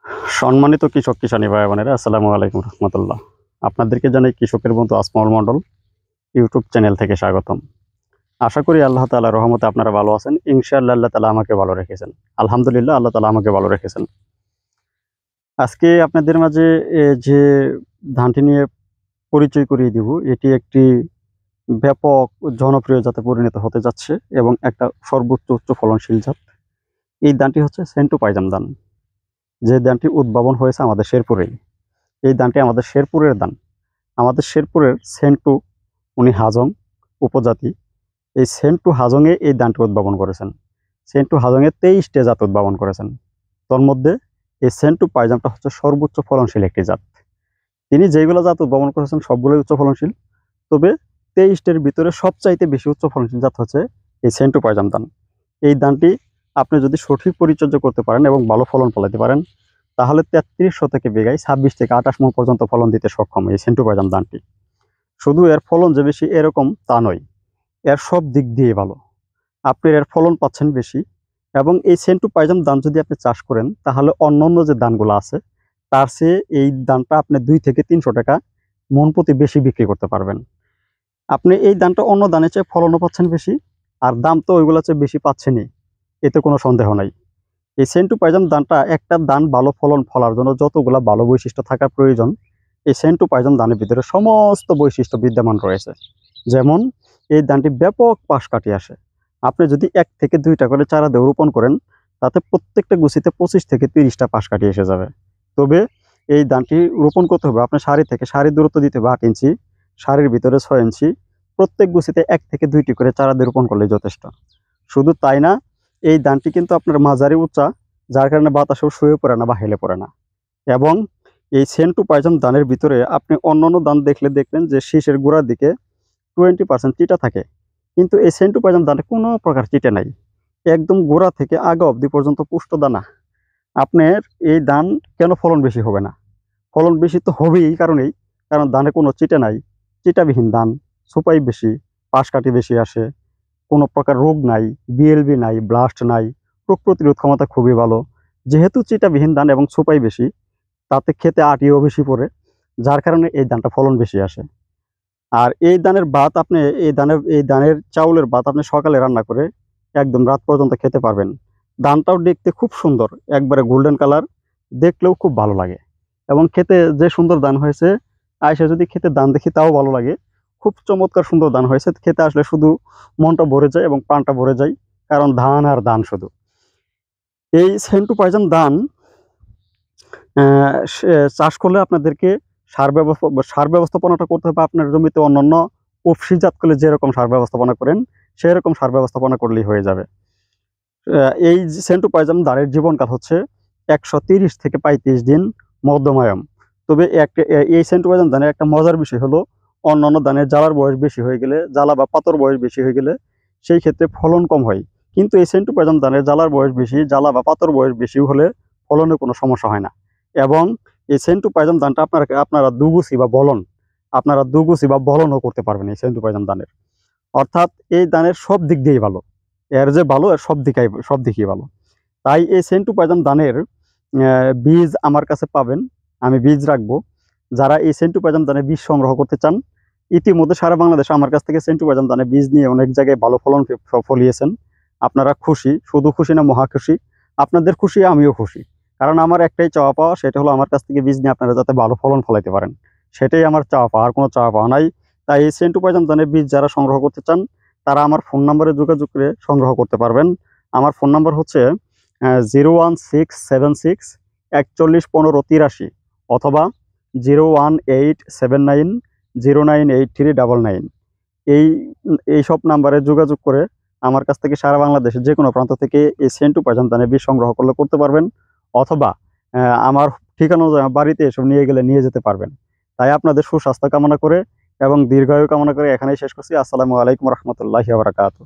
সম্মানিত কৃষক কিষানী ভাই বোনেরা, আসসালামু আলাইকুম রহমতুল্লাহ। আপনাদেরকে জানাই কৃষকের বন্ধু আসমল মণ্ডল ইউটিউব চ্যানেল থেকে স্বাগতম। আশা করি আল্লাহ তাআলার রহমতে আপনারা ভালো আছেন। ইনশাআল্লাহ আল্লাহ তাআলা আমাকে ভালো রেখেছেন। আলহামদুলিল্লাহ, আল্লাহ তাআলা আমাকে ভালো রেখেছেন। আজকে আপনাদের মাঝে যে ধানটি নিয়ে পরিচয় করিয়ে দিব, এটি একটি ব্যাপক জনপ্রিয় জাতে পরিণত হতে যাচ্ছে এবং একটা সর্বোচ্চ উচ্চ ফলনশীল জাত। এই ধানটি হচ্ছে সেন্টু পাইজাম ধান, যে ধানটি উদ্ভাবন হয়েছে আমাদের শেরপুরেই। এই ধানটি আমাদের শেরপুরের ধান। আমাদের শেরপুরের সেন্টু উনি হাজং উপজাতি। এই সেন্টু হাজংয়ে এই ধানটি উদ্ভাবন করেছেন। সেন্টু হাজংয়ে 23টে জাত উদ্ভাবন করেছেন। তোর মধ্যে এই সেন্টু পাইজামটা হচ্ছে সর্বোচ্চ ফলনশীল একটি জাত। তিনি যেইগুলো জাত উদ্ভাবন করেছেন সবগুলোই উচ্চ ফলনশীল, তবে 23টের ভিতরে সবচাইতে বেশি উচ্চ ফলনশীল জাত হচ্ছে এই সেন্টু পাইজাম ধান। এই ধানটি আপনি যদি সঠিক পরিচর্যা করতে পারেন এবং ভালো ফলন ফলাতে পারেন, তাহলে 33 শতকে বিঘায় 26 থেকে 28 মণ পর্যন্ত ফলন দিতে সক্ষম এই সেন্টু পাইজাম ধানটি। শুধু এর ফলন যে বেশি এরকম তা নয়, এর সব দিক দিয়ে ভালো। আপনি এর ফলন পাচ্ছেন বেশি, এবং এই সেন্টু পাইজাম ধান যদি আপনি চাষ করেন তাহলে অন্যান্য যে ধানগুলো আছে তার চেয়ে এই ধানটা আপনি 2 থেকে 300 টাকা মণ প্রতি বেশি বিক্রি করতে পারবেন। আপনি এই ধানটা অন্য ধানের চেয়ে ফলনও পাচ্ছেন বেশি, আর দাম তো ওইগুলোর চেয়ে বেশি পাচ্ছেনই, এতে কোনো সন্দেহ নাই। এই সেন্টু পাইজাম ধানটা, একটা ধান ভালো ফলন ফলার জন্য যতগুলা ভালো বৈশিষ্ট্য থাকার প্রয়োজন, এই সেন্টু পাইজাম ধানের ভিতরে সমস্ত বৈশিষ্ট্য বিদ্যমান রয়েছে। যেমন, এই ধানটি ব্যাপক পাশ কাটিয়ে আসে। আপনি যদি 1 থেকে 2টা করে চারা দিয়ে রোপণ করেন, তাতে প্রত্যেকটা গুছিতে 25 থেকে 30টা পাশ কাটিয়ে এসে যাবে। তবে এই ধানটি রোপণ করতে হবে, আপনার সারি থেকে সারি দূরত্ব দিতে হবে 8 ইঞ্চি, সারির ভিতরে 6 ইঞ্চি, প্রত্যেক গুছিতে 1 থেকে 2টি করে চারা দিয়ে রোপণ করলেই যথেষ্ট। শুধু তাই না, এই ধানটি কিন্তু আপনার মাঝারি উঁচা, যার কারণে বাতাসেও শুয়ে পড়ে না বা হেলে পড়ে না। এবং এই সেন্টু পাইজাম ধানের ভিতরে আপনি অন্যান্য ধান দেখবেন যে শীষের গোড়ার দিকে 20% চিটা থাকে, কিন্তু এই সেন্টু পাইজাম ধানে কোনো প্রকার চিটে নাই। একদম গোড়া থেকে আগা অবধি পর্যন্ত পুষ্ট দানা। আপনার এই ধান কেন ফলন বেশি হবে না? ফলন বেশি তো হবেই এই কারণেই, কারণ ধানে কোনো চিটে নাই, চিটাবিহীন ধান, সুপাই বেশি, পাশ কাটি বেশি আসে, কোনো প্রকার রোগ নাই, বিএলবি নাই, ব্লাস্ট নাই, রোগ প্রতিরোধ ক্ষমতা খুবই ভালো। যেহেতু চিটাবিহীন ধান এবং সুপাই বেশি, তাতে খেতে আটিও বেশি পড়ে, যার কারণে এই ধানটা ফলন বেশি আসে। আর এই ধানের ভাত আপনি, এই ধানের চাউলের ভাত আপনি সকালে রান্না করে একদম রাত পর্যন্ত খেতে পারবেন। ধানটাও দেখতে খুব সুন্দর, একবারে গোল্ডেন কালার, দেখলেও খুব ভালো লাগে। এবং খেতে যে সুন্দর ধান হয়েছে, আয়সা যদি খেতে ধান দেখি তাও ভালো লাগে। খুব চমৎকার সুন্দর ধান হয়েছে, খেতে আসলে শুধু মনটা ভরে যায় এবং প্রাণটা ভরে যায়, কারণ ধান আর ধান শুধু। এই সেন্টু পাইজাম ধান চাষ করলে আপনাদেরকে সার ব্যবস্থাপনাটা করতে হবে আপনার জমিতে। অন্যান্য জাত করলে যেরকম সার ব্যবস্থাপনা করেন, সেরকম সার ব্যবস্থাপনা করলেই হয়ে যাবে। এই সেন্টু পাইজাম ধানের জীবনকাল হচ্ছে 130 থেকে 35 দিন মধ্যমায়ম। তবে এই সেন্টু পাইজাম ধানের একটা মজার বিষয় হলো, অন্যান্য ধানের জ্বালার বয়স বেশি হয়ে গেলে, জ্বালা বা পাতর বয়স বেশি হয়ে গেলে সেই ক্ষেত্রে ফলন কম হয়। কিন্তু এই সেন্টু পাইজাম ধানের জ্বালার বয়স বেশি, জ্বালা বা পাতর বয়স বেশি হলে ফলনে কোনো সমস্যা হয় না। এবং এই সেন্টু পাইজাম ধানটা আপনারা দুগুছি বা বলনও করতে পারবেন এই সেন্টু পাইজাম ধানের। অর্থাৎ এই ধানের সব দিক দিয়েই ভালো, এর যে ভালো এর সব দিকেই ভালো। তাই এই সেন্টু পাইজাম ধানের বীজ আমার কাছে পাবেন, আমি বীজ রাখবো। যারা এই সেন্টু পাইজাম ধানের বীজ সংগ্রহ করতে চান, ইতিমধ্যে সারা বাংলাদেশে আমার কাছ থেকে সেন্টু পাইজাম ধানের বীজ নিয়ে অনেক জায়গায় ভালো ফলন ফলিয়েছেন। আপনারা খুশি, শুধু খুশি না মহা খুশি। আপনাদের খুশি, আমিও খুশি, কারণ আমার একটাই চাওয়া পাওয়া, সেটা হলো আমার কাছ থেকে বীজ নিয়ে আপনারা যাতে ভালো ফলন ফলাইতে পারেন, সেটাই আমার চাওয়া পাওয়া, আর কোনো চাওয়া পাওয়া নাই। তাই এই সেন্টু পাইজাম ধানের বীজ যারা সংগ্রহ করতে চান, তারা আমার ফোন নাম্বারে যোগাযোগ করে সংগ্রহ করতে পারবেন। আমার ফোন নাম্বার হচ্ছে 01676 411583, অথবা 01879098399। এইসব নাম্বারে যোগাযোগ করে আমার কাছ থেকে সারা বাংলাদেশের যে কোনো প্রান্ত থেকে এই সেন্টু পাইজাম ধানের বীজ সংগ্রহ করতে পারবেন, অথবা আমার ঠিকানা বাড়িতে এসব নিয়ে গেলে নিয়ে যেতে পারবেন। তাই আপনাদের সুস্বাস্থ্য কামনা করে এবং দীর্ঘায়ু কামনা করে এখানেই শেষ করছি। আসসালামু আলাইকুম রহমতুল্লাহি ওয়া বারাকাতুহু।